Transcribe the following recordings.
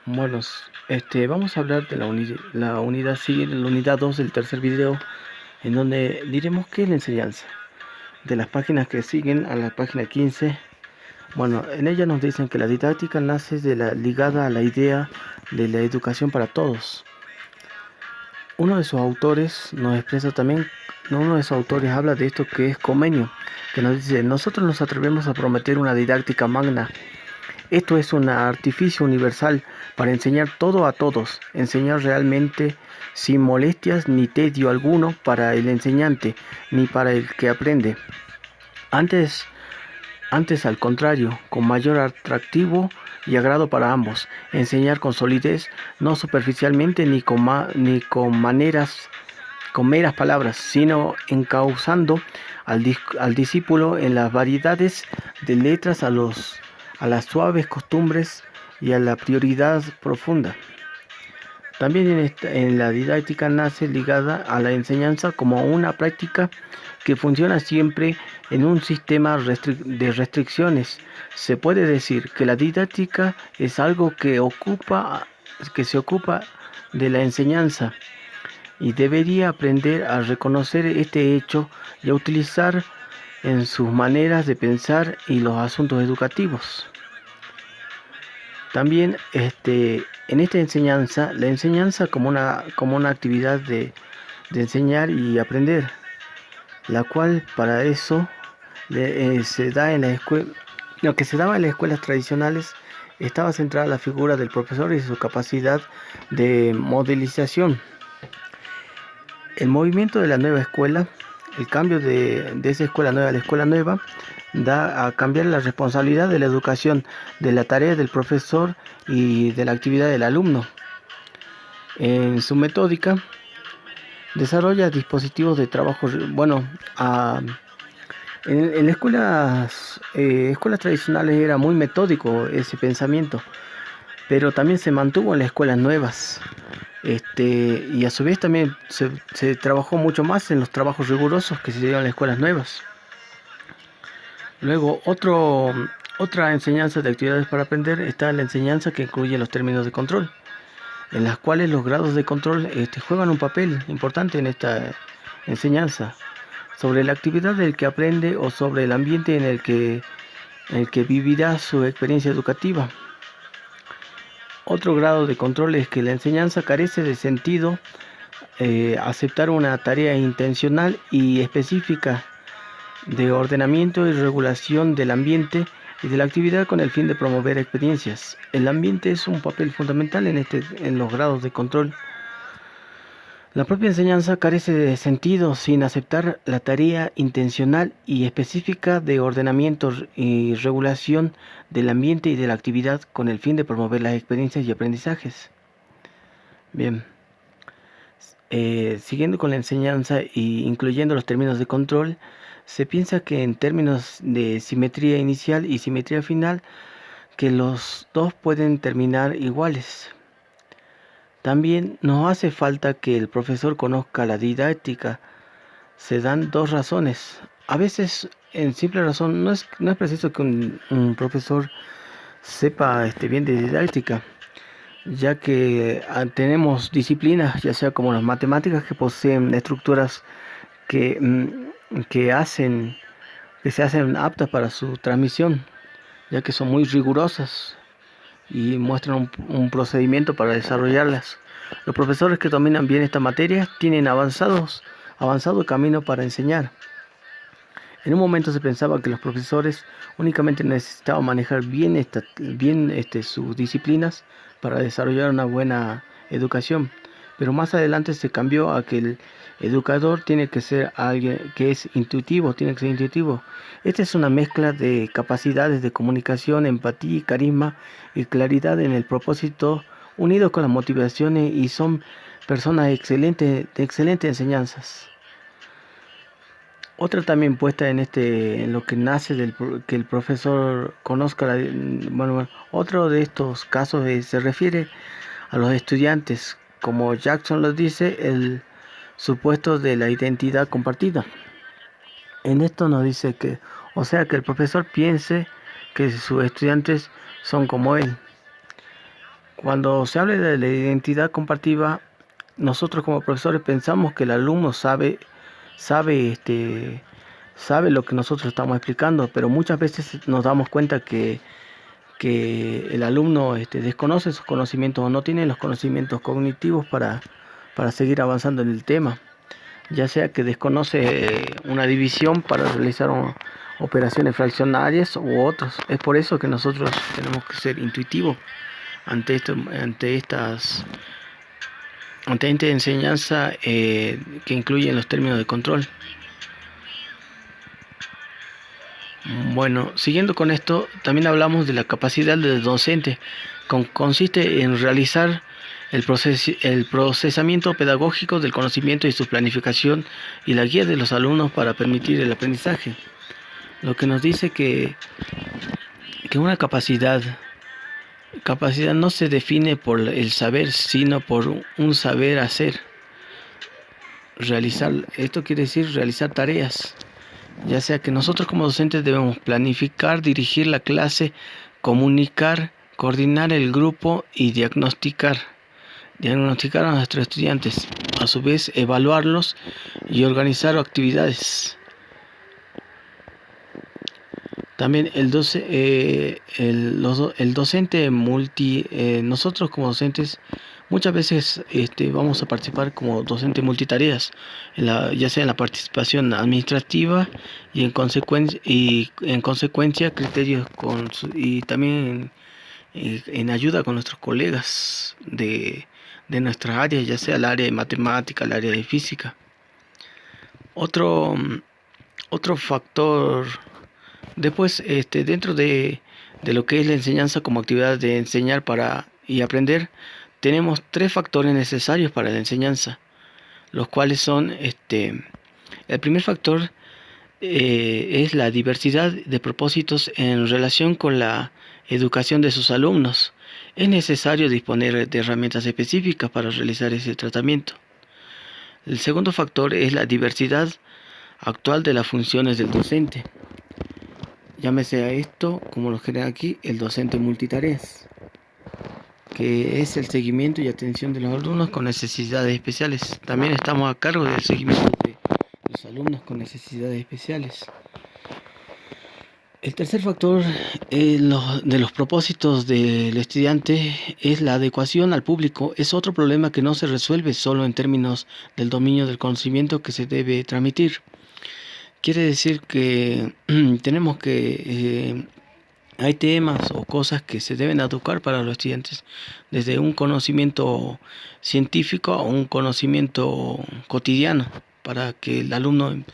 Bueno, vamos a hablar de la unidad siguiente, la unidad 2 del tercer video, en donde diremos qué es la enseñanza. De las páginas que siguen a la página 15, bueno, en ella nos dicen que la didáctica nace ligada a la idea de la educación para todos. Uno de sus autores nos expresa también, uno de sus autores habla de esto que es Comenio, que nos dice: nosotros nos atrevemos a prometer una didáctica magna. Esto es un artificio universal para enseñar todo a todos, enseñar realmente sin molestias ni tedio alguno para el enseñante ni para el que aprende. Antes, antes al contrario, con mayor atractivo y agrado para ambos, enseñar con solidez, no superficialmente con meras palabras, sino encauzando al discípulo en las variedades de letras a las suaves costumbres y a la prioridad profunda. También en la didáctica nace ligada a la enseñanza como una práctica que funciona siempre en un sistema de restricciones. Se puede decir que la didáctica es algo que se ocupa de la enseñanza y debería aprender a reconocer este hecho y a utilizar en sus maneras de pensar y los asuntos educativos. También en esta enseñanza, la enseñanza como una actividad de enseñar y aprender, la cual para eso se da en la escuela, lo que se daba en las escuelas tradicionales estaba centrada en la figura del profesor y su capacidad de modelización. El movimiento de la nueva escuela, el cambio de esa escuela nueva a la escuela nueva, da a cambiar la responsabilidad de la educación, de la tarea del profesor y de la actividad del alumno. En su metódica, desarrolla dispositivos de trabajo. En escuelas tradicionales era muy metódico ese pensamiento, pero también se mantuvo en las escuelas nuevas. Y a su vez también se trabajó mucho más en los trabajos rigurosos que se dieron en las escuelas nuevas. Luego, otra enseñanza de actividades para aprender está la enseñanza que incluye los términos de control, en las cuales los grados de control juegan un papel importante en esta enseñanza, sobre la actividad del que aprende o sobre el ambiente en el que vivirá su experiencia educativa. Otro grado de control es que la enseñanza carece de sentido. Aceptar una tarea intencional y específica de ordenamiento y regulación del ambiente y de la actividad con el fin de promover experiencias. El ambiente es un papel fundamental en los grados de control. La propia enseñanza carece de sentido sin aceptar la tarea intencional y específica de ordenamiento y regulación del ambiente y de la actividad con el fin de promover las experiencias y aprendizajes. Bien. Siguiendo con la enseñanza y incluyendo los términos de control, se piensa que en términos de simetría inicial y simetría final, que los dos pueden terminar iguales. También nos hace falta que el profesor conozca la didáctica. Se dan dos razones. A veces, en simple razón, no es preciso que un profesor sepa bien de didáctica, ya que tenemos disciplinas, ya sea como las matemáticas, que poseen estructuras que, que se hacen aptas para su transmisión, ya que son muy rigurosas y muestran procedimiento para desarrollarlas. Los profesores que dominan bien esta materia tienen avanzado camino para enseñar. En un momento se pensaba que los profesores únicamente necesitaban manejar bien sus disciplinas para desarrollar una buena educación, pero más adelante se cambió a que el educador tiene que ser alguien que es intuitivo, tiene que ser intuitivo. Esta es una mezcla de capacidades de comunicación, empatía, carisma y claridad en el propósito, unidos con las motivaciones, y son personas excelentes, de excelentes enseñanzas. Otra también puesta en lo que nace que el profesor conozca otro de estos casos se refiere a los estudiantes, como Jackson lo dice, el supuesto de la identidad compartida. En esto nos dice que el profesor piense que sus estudiantes son como él. Cuando se habla de la identidad compartida, nosotros como profesores pensamos que el alumno sabe, sabe lo que nosotros estamos explicando, pero muchas veces nos damos cuenta que el alumno desconoce sus conocimientos o no tiene los conocimientos cognitivos para seguir avanzando en el tema, ya sea que desconoce una división para realizar operaciones fraccionarias u otros. Es por eso que nosotros tenemos que ser intuitivos ante esta enseñanza que incluye los términos de control. Bueno, siguiendo con esto, también hablamos de la capacidad del docente, consiste en realizar el procesamiento pedagógico del conocimiento y su planificación y la guía de los alumnos para permitir el aprendizaje. Lo que nos dice que una capacidad no se define por el saber, sino por un saber hacer. Esto quiere decir realizar tareas. Ya sea que nosotros como docentes debemos planificar, dirigir la clase, comunicar, coordinar el grupo y diagnosticar a nuestros estudiantes, a su vez evaluarlos y organizar actividades. También el docente nosotros como docentes muchas veces vamos a participar como docente multitareas, ya sea en la participación administrativa y en consecuencia criterios y también en ayuda con nuestros colegas de nuestras áreas, ya sea el área de matemática, el área de física. Otro factor. Después, dentro de lo que es la enseñanza como actividad de enseñar y aprender, tenemos 3 factores necesarios para la enseñanza, los cuales son, el primer factor es la diversidad de propósitos en relación con la educación de sus alumnos. Es necesario disponer de herramientas específicas para realizar ese tratamiento. El segundo factor es la diversidad actual de las funciones del docente. Llámese a esto, como lo genera aquí, el docente multitareas, que es el seguimiento y atención de los alumnos con necesidades especiales. También estamos a cargo del seguimiento de los alumnos con necesidades especiales. El tercer factor de los propósitos del estudiante es la adecuación al público. Es otro problema que no se resuelve solo en términos del dominio del conocimiento que se debe transmitir. Quiere decir que tenemos que hay temas o cosas que se deben educar para los estudiantes, desde un conocimiento científico a un conocimiento cotidiano, para que el alumno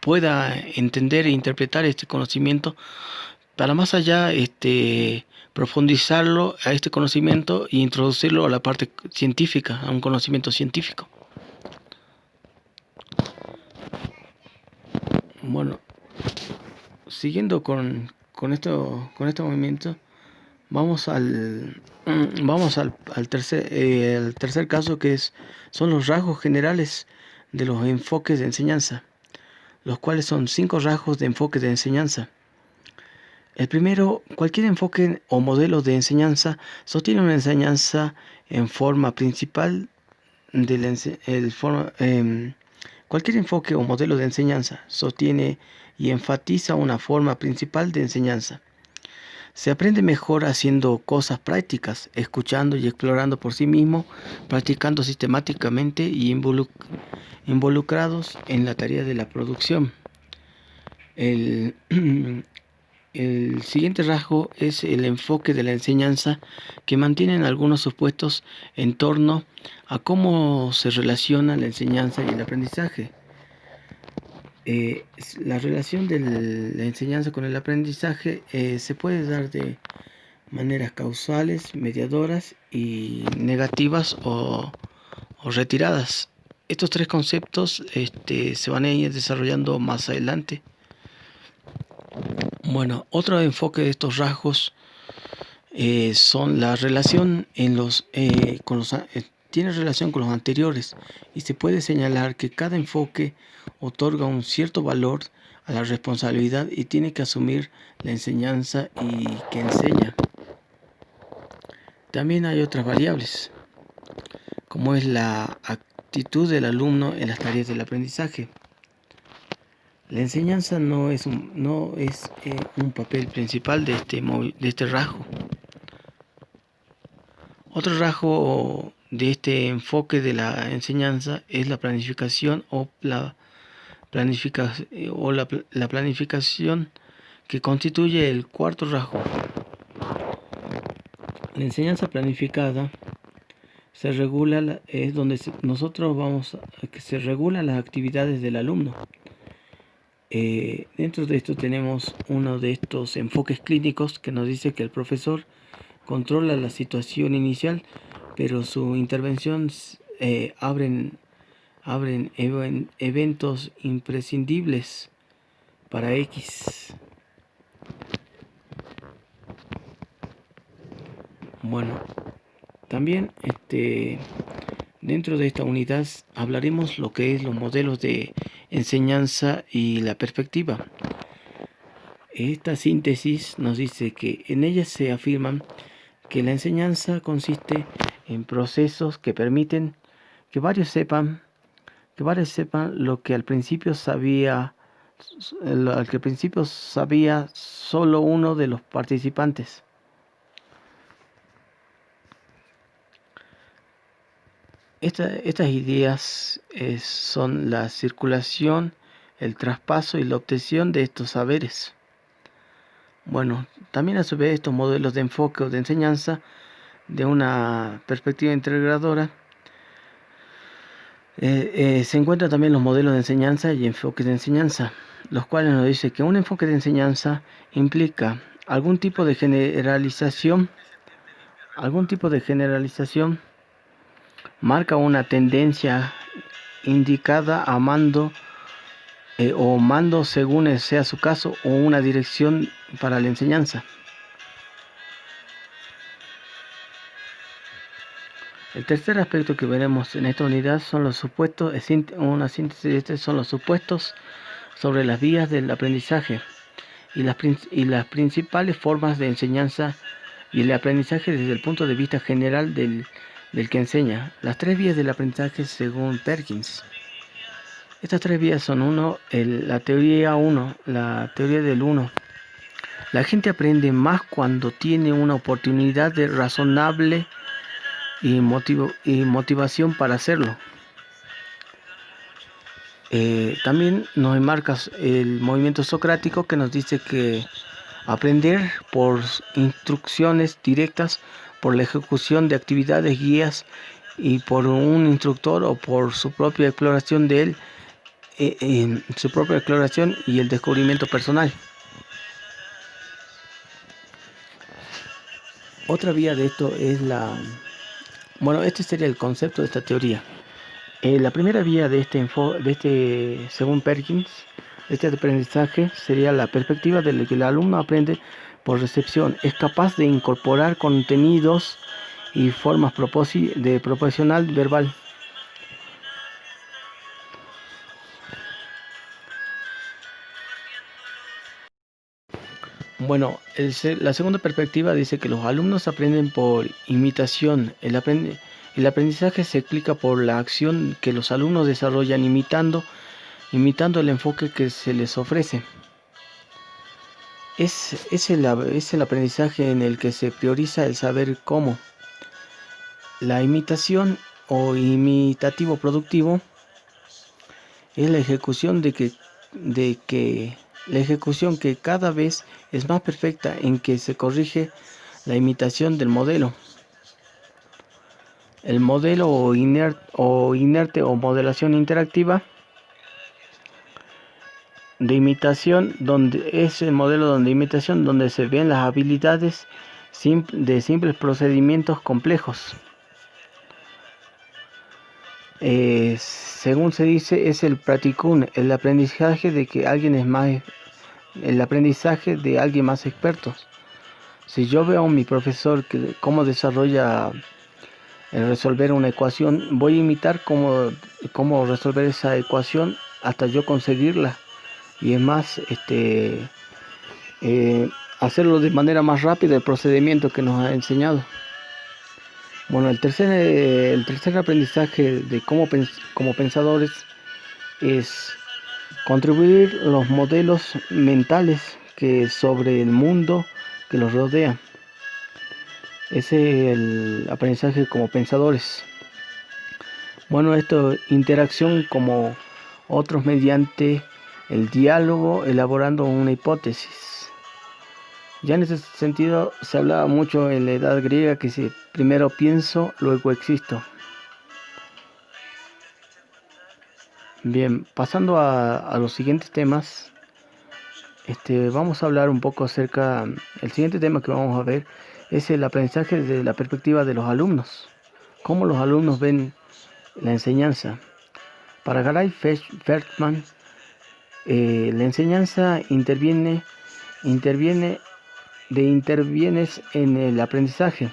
pueda entender e interpretar este conocimiento, para más allá profundizarlo a este conocimiento e introducirlo a la parte científica, a un conocimiento científico. Bueno, siguiendo con este movimiento, vamos al tercer caso, que son los rasgos generales de los enfoques de enseñanza, los cuales son 5 rasgos de enfoque de enseñanza. El primero, cualquier enfoque o modelo de enseñanza sostiene una enseñanza en forma principal cualquier enfoque o modelo de enseñanza sostiene y enfatiza una forma principal de enseñanza. Se aprende mejor haciendo cosas prácticas, escuchando y explorando por sí mismo, practicando sistemáticamente y involucrados en la tarea de la producción. El siguiente rasgo es el enfoque de la enseñanza, que mantiene algunos supuestos en torno a cómo se relaciona la enseñanza y el aprendizaje. La relación de la enseñanza con el aprendizaje se puede dar de maneras causales, mediadoras y negativas o retiradas. Estos 3 conceptos se van a ir desarrollando más adelante. Bueno, otro enfoque de estos rasgos son la relación tiene relación con los anteriores, y se puede señalar que cada enfoque otorga un cierto valor a la responsabilidad y tiene que asumir la enseñanza y que enseña. También hay otras variables, como es la actitud del alumno en las tareas del aprendizaje. La enseñanza no es un papel principal de este rasgo. Otro rasgo de este enfoque de la enseñanza es la planificación la planificación, que constituye el cuarto rasgo. La enseñanza planificada se regula, es donde se regulan las actividades del alumno. Dentro de esto tenemos uno de estos enfoques clínicos que nos dice que el profesor controla la situación inicial, pero su intervención abren eventos imprescindibles para X. Bueno, también dentro de esta unidad hablaremos lo que es los modelos de enseñanza y la perspectiva. Esta síntesis nos dice que en ella se afirman que la enseñanza consiste en procesos que permiten que varios sepan lo que al principio sabía solo uno de los participantes. Estas ideas son la circulación, el traspaso y la obtención de estos saberes. Bueno, también a su vez estos modelos de enfoque o de enseñanza de una perspectiva integradora se encuentran también los modelos de enseñanza y enfoques de enseñanza, los cuales nos dicen que un enfoque de enseñanza implica algún tipo de generalización, marca una tendencia indicada a mando o mando según sea su caso, o una dirección para la enseñanza. El tercer aspecto que veremos en esta unidad son los supuestos, una síntesis de este son los supuestos sobre las vías del aprendizaje y las principales formas de enseñanza y el aprendizaje desde el punto de vista general del que enseña. Las tres vías del aprendizaje según Perkins. Estas tres vías son la teoría del uno. La gente aprende más cuando tiene una oportunidad de razonable y motivación para hacerlo. También nos enmarca el movimiento socrático, que nos dice que aprender por instrucciones directas, por la ejecución de actividades guías y por un instructor o por su propia exploración y el descubrimiento personal. Otra vía de esto es este sería el concepto de esta teoría. La primera vía de según Perkins, este aprendizaje sería la perspectiva de que el alumno aprende por recepción, es capaz de incorporar contenidos y formas de proporcional verbal. Bueno, la segunda perspectiva dice que los alumnos aprenden por imitación. El aprendizaje se explica por la acción que los alumnos desarrollan imitando el enfoque que se les ofrece. Es el aprendizaje en el que se prioriza el saber cómo. La imitación o imitativo productivo es la ejecución la ejecución que cada vez es más perfecta, en que se corrige la imitación del modelo. El modelo o inerte o modelación interactiva de imitación, es el modelo de imitación donde se ven las habilidades de simples procedimientos complejos. Según se dice, es el practicum, el aprendizaje de alguien más experto. Si yo veo a mi profesor cómo desarrolla el resolver una ecuación, voy a imitar cómo resolver esa ecuación hasta yo conseguirla, y es más hacerlo de manera más rápida, el procedimiento que nos ha enseñado. Bueno, el tercer aprendizaje de como pensadores es contribuir los modelos mentales que sobre el mundo que los rodea. Ese es el aprendizaje como pensadores. Bueno, esto interacción como otros mediante el diálogo elaborando una hipótesis. Ya en ese sentido se hablaba mucho en la edad griega que si primero pienso, luego existo. Bien, pasando a los siguientes temas, vamos a hablar un poco acerca, el siguiente tema que vamos a ver es el aprendizaje desde la perspectiva de los alumnos. Cómo los alumnos ven la enseñanza. Para Garay Feldman, la enseñanza intervienes en el aprendizaje,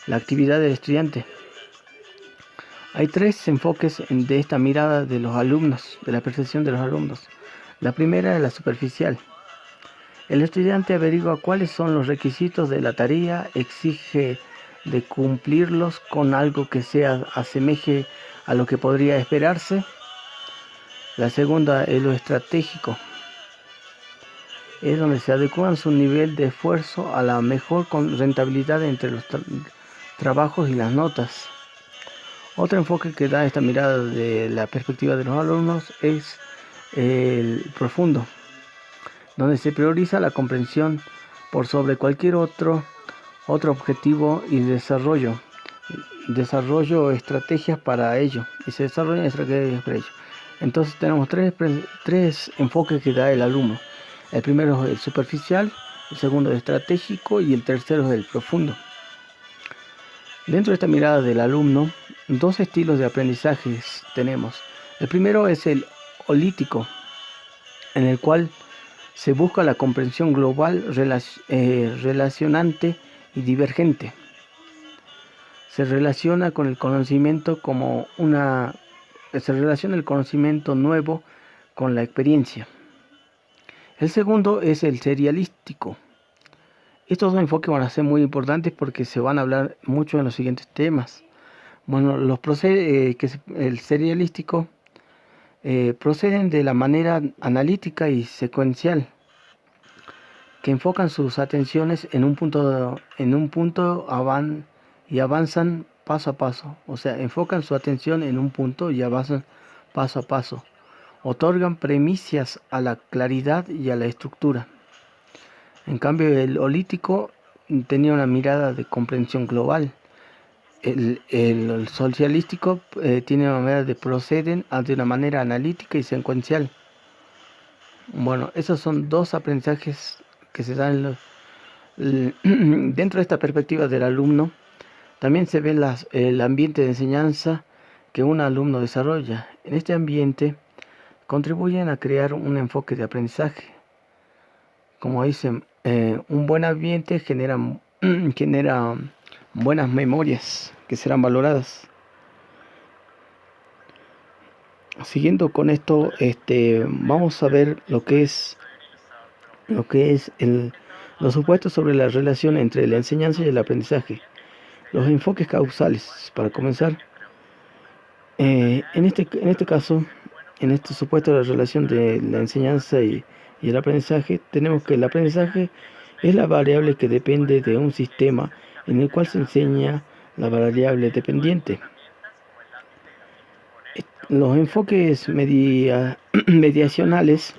la actividad del estudiante. Hay tres enfoques de esta mirada de los alumnos, de la percepción de los alumnos. La primera es la superficial. El estudiante averigua cuáles son los requisitos de la tarea, exige de cumplirlos con algo que se asemeje a lo que podría esperarse. La segunda es lo estratégico. Es donde se adecúan su nivel de esfuerzo a la mejor rentabilidad entre los trabajos y las notas. Otro enfoque que da esta mirada de la perspectiva de los alumnos es el profundo, donde se prioriza la comprensión por sobre cualquier otro objetivo y desarrollo estrategias para ello, y se desarrollan estrategias para ello. Entonces tenemos tres enfoques que da el alumno. El primero es el superficial, el segundo es el estratégico y el tercero es el profundo. Dentro de esta mirada del alumno, dos estilos de aprendizaje tenemos. El primero es el holítico, en el cual se busca la comprensión global, relacionante y divergente. Se relaciona con el conocimiento se relaciona el conocimiento nuevo con la experiencia. El segundo es el serialístico. Estos dos enfoques van a ser muy importantes porque se van a hablar mucho en los siguientes temas. Bueno, el serialístico proceden de la manera analítica y secuencial, que enfocan sus atenciones en un punto y avanzan paso a paso. O sea, enfocan su atención en un punto y avanzan paso a paso. Otorgan premisas a la claridad y a la estructura. En cambio, el holítico tenía una mirada de comprensión global. El socialístico tiene una manera de proceden de una manera analítica y secuencial. Bueno, esos son dos aprendizajes que se dan dentro de esta perspectiva del alumno. También se ve el ambiente de enseñanza que un alumno desarrolla. En este ambiente contribuyen a crear un enfoque de aprendizaje. Como dicen, un buen ambiente genera buenas memorias que serán valoradas. Siguiendo con esto, vamos a ver lo que es los supuestos sobre la relación entre la enseñanza y el aprendizaje. Los enfoques causales. Para comenzar, en este caso, en este supuesto de la relación de la enseñanza y el aprendizaje, tenemos que el aprendizaje es la variable que depende de un sistema en el cual se enseña la variable dependiente. Los enfoques mediacionales